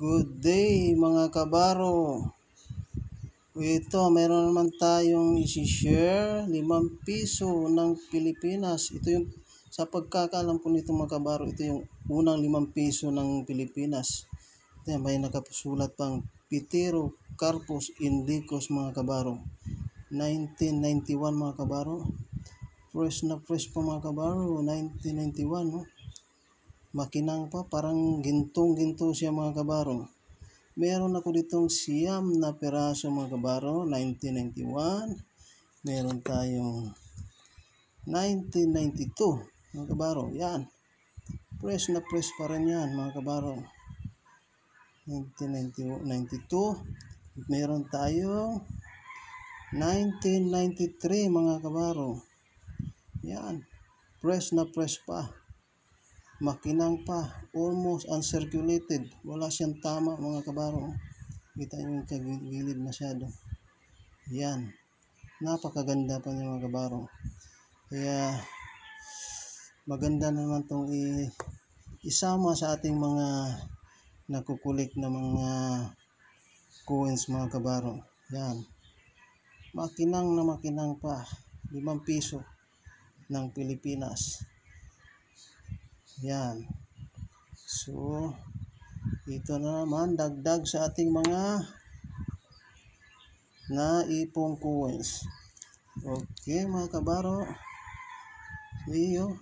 Good day mga kabaro. Ito, meron naman tayong isi-share 5 piso ng Pilipinas. Ito yung sa pagkakaalam po nito mga kabaro, ito yung unang 5 piso ng Pilipinas. Ito, may nakasulat pang Pitero Carpos Indicos mga kabaro. 1991 mga kabaro. Fresh na fresh pa mga kabaro, 1991 no. Makinang pa, parang gintong-ginto siya mga kabaro. Meron ako ditong siyam na peraso mga kabaro, 1991. Meron tayong 1992 mga kabaro. Yan. Fresh na fresh pa rin yan mga kabaro. 1992. Meron tayong 1993 mga kabaro. Yan. Fresh na fresh pa. Makinang pa, almost uncirculated, wala siyang tama mga kabaro. Kita nyo yung kagilid masyado. Yan, napakaganda pa niya mga kabaro. Kaya maganda naman itong isama sa ating mga nakukulik na mga coins mga kabaro. Yan, makinang na makinang pa, 5 piso ng Pilipinas. Yan. So, ito na naman, dagdag sa ating mga naipong coins. Okay, mga kabaro. See you.